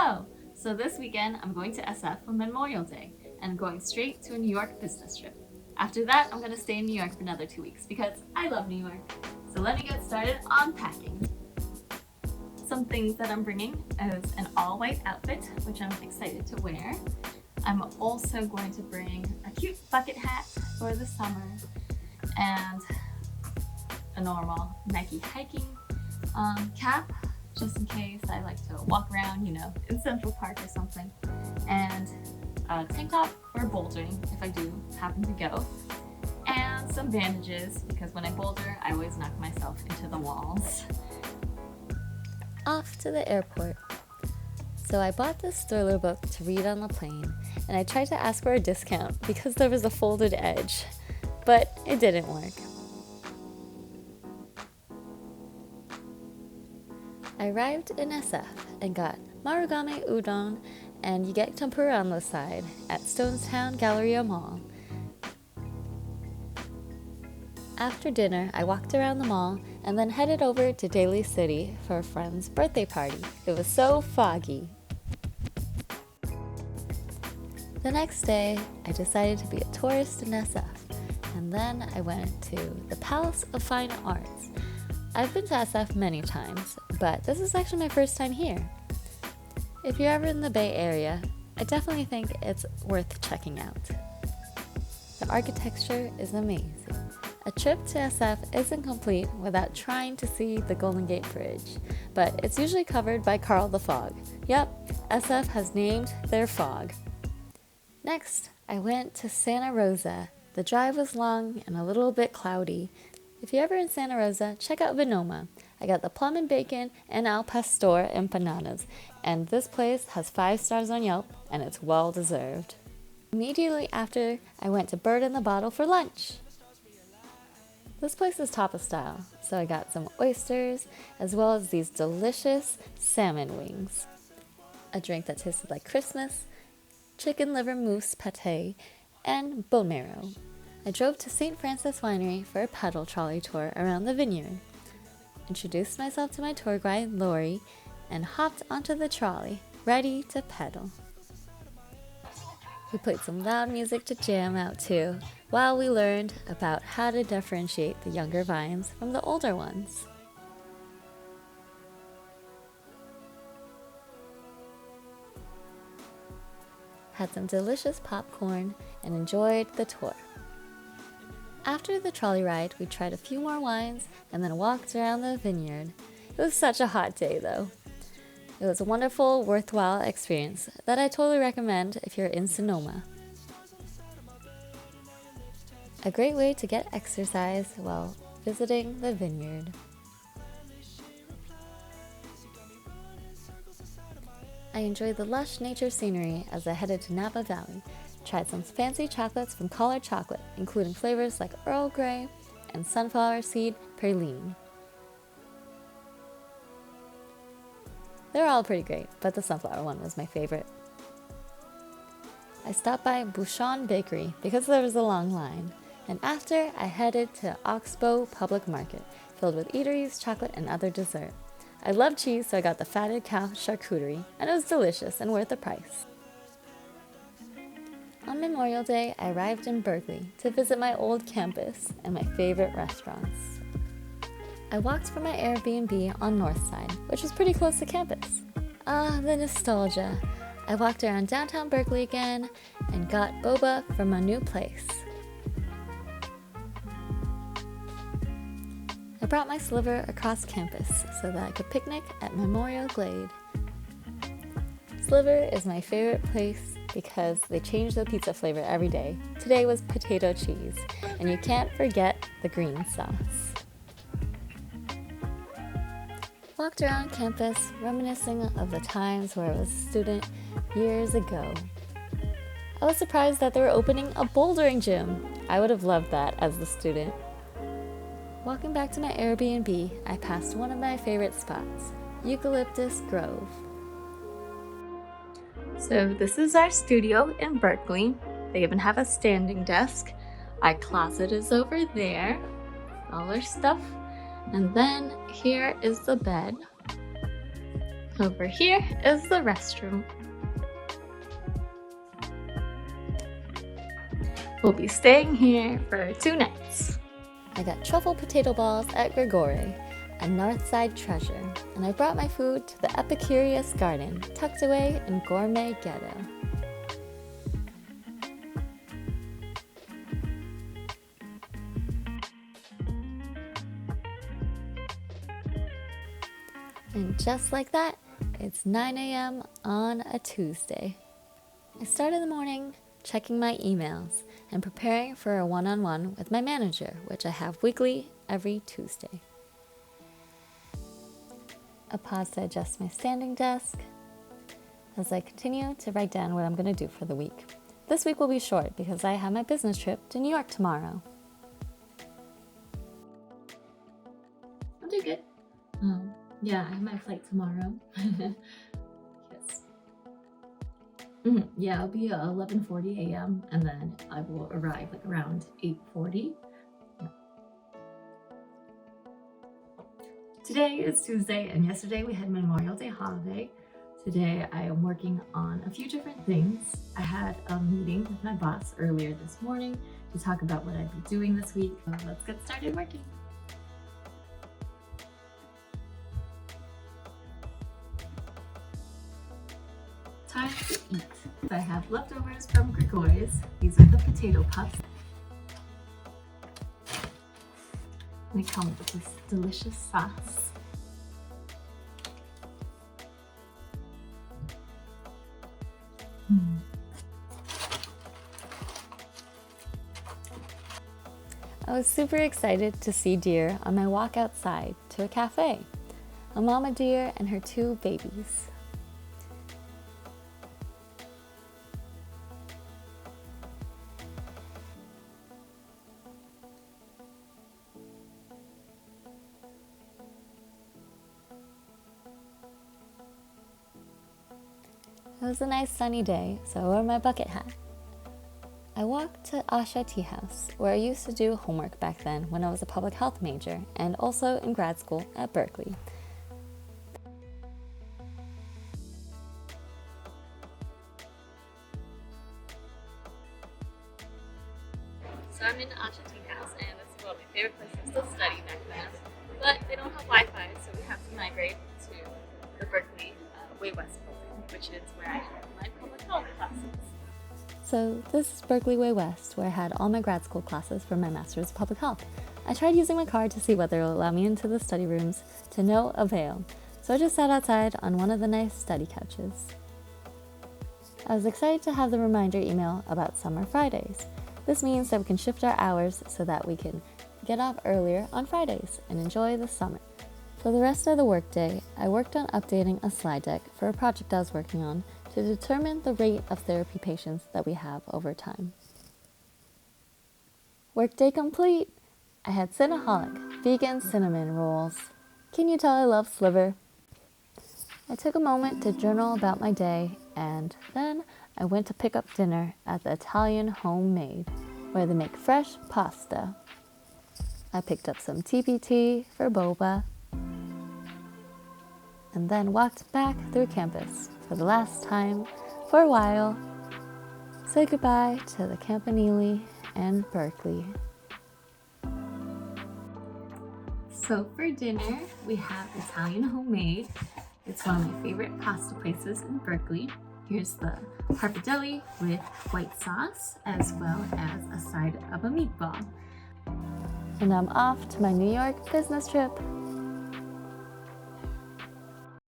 Hello! So this weekend I'm going to SF for Memorial Day and I'm going straight to a New York business trip. After that, I'm going to stay in New York for another 2 weeks because I love New York. So let me get started on packing. Some things that I'm bringing is an all-white outfit, which I'm excited to wear. I'm also going to bring a cute bucket hat for the summer and a normal Nike hiking cap, just in case I like to walk around, in Central Park or something, and a tank top for bouldering if I do happen to go, and some bandages because when I boulder, I always knock myself into the walls. Off to the airport. So I bought this thriller book to read on the plane, and I tried to ask for a discount because there was a folded edge, but it didn't work. I arrived in SF and got marugame udon, and you get tempura on the side at Stonestown Galleria Mall. After dinner, I walked around the mall and then headed over to Daly City for a friend's birthday party. It was so foggy. The next day, I decided to be a tourist in SF, and then I went to the Palace of Fine Arts. I've been to SF many times, but this is actually my first time here. If you're ever in the Bay Area, I definitely think it's worth checking out. The architecture is amazing. A trip to SF isn't complete without trying to see the Golden Gate Bridge, but it's usually covered by Carl the Fog. Yep, SF has named their fog. Next, I went to Santa Rosa. The drive was long and a little bit cloudy. If you're ever in Santa Rosa, check out Vinoma. I got the plum and bacon and al pastor empanadas, and this place has 5 stars on Yelp, and it's well deserved. Immediately after, I went to Bird in the Bottle for lunch. This place is tapa style, so I got some oysters, as well as these delicious salmon wings, a drink that tasted like Christmas, chicken liver mousse pate, and bone marrow. I drove to St. Francis Winery for a pedal trolley tour around the vineyard, introduced myself to my tour guide, Lori, and hopped onto the trolley, ready to pedal. We played some loud music to jam out to, while we learned about how to differentiate the younger vines from the older ones. Had some delicious popcorn and enjoyed the tour. After the trolley ride, we tried a few more wines and then walked around the vineyard. It was such a hot day though. It was a wonderful, worthwhile experience that I totally recommend if you're in Sonoma. A great way to get exercise while visiting the vineyard. I enjoyed the lush nature scenery as I headed to Napa Valley. Tried some fancy chocolates from Collard Chocolate, including flavors like Earl Grey and sunflower seed praline. They're all pretty great, but the sunflower one was my favorite. I stopped by Bouchon Bakery because there was a long line, and after I headed to Oxbow Public Market, filled with eateries, chocolate, and other dessert. I love cheese, so I got the fatted cow charcuterie, and it was delicious and worth the price. On Memorial Day, I arrived in Berkeley to visit my old campus and my favorite restaurants. I walked from my Airbnb on North Side, which was pretty close to campus. The nostalgia. I walked around downtown Berkeley again and got boba from my new place. I brought my sliver across campus so that I could picnic at Memorial Glade. Sliver is my favorite place because they change the pizza flavor every day. Today was potato cheese, and you can't forget the green sauce. Walked around campus reminiscing of the times where I was a student years ago. I was surprised that they were opening a bouldering gym. I would have loved that as a student. Walking back to my Airbnb, I passed one of my favorite spots, Eucalyptus Grove. So this is our studio in Berkeley. They even have a standing desk. Our closet is over there, all our stuff. And then here is the bed. Over here is the restroom. We'll be staying here for 2 nights. I got truffle potato balls at Grigore, a Northside treasure, and I brought my food to the Epicurious Garden, tucked away in Gourmet Ghetto. And just like that, it's 9 a.m. on a Tuesday. I started the morning checking my emails and preparing for a one-on-one with my manager, which I have weekly every Tuesday. A pause to adjust my standing desk as I continue to write down what I'm going to do for the week. This week will be short because I have my business trip to New York tomorrow. I'll do good. Yeah, I have my flight tomorrow. Yes. Yeah, it'll be 11:40 a.m. and then I will arrive like around 8:40. Yeah. Today is Tuesday, and yesterday we had Memorial Day holiday. Today I am working on a few different things. I had a meeting with my boss earlier this morning to talk about what I'd be doing this week. Let's get started working. Time to eat. I have leftovers from Grigore's. These are the potato puffs. They come with this delicious sauce. I was super excited to see deer on my walk outside to a cafe. A mama deer and her 2 babies. It was a nice sunny day, so I wore my bucket hat. I walked to Asha Tea House, where I used to do homework back then when I was a public health major and also in grad school at Berkeley. So I'm in Asha Tea House, and it's one of my favorite places to study back then. But they don't have Wi-Fi, so we have to migrate to the Berkeley Way West building, which is where I have my public health classes. So this is Berkeley Way West, where I had all my grad school classes for my Master's of Public Health. I tried using my card to see whether it will allow me into the study rooms, to no avail. So I just sat outside on one of the nice study couches. I was excited to have the reminder email about Summer Fridays. This means that we can shift our hours so that we can get off earlier on Fridays and enjoy the summer. For the rest of the workday, I worked on updating a slide deck for a project I was working on to determine the rate of therapy patients that we have over time. Workday complete! I had Cinnaholic vegan cinnamon rolls. Can you tell I love Sliver? I took a moment to journal about my day, and then I went to pick up dinner at the Italian Homemade, where they make fresh pasta. I picked up some TPT for boba, and then walked back through campus for the last time for a while. Say goodbye to the Campanile and Berkeley. So for dinner, we have Italian Homemade. It's one of my favorite pasta places in Berkeley. Here's the pappardelle with white sauce, as well as a side of a meatball. And I'm off to my New York business trip.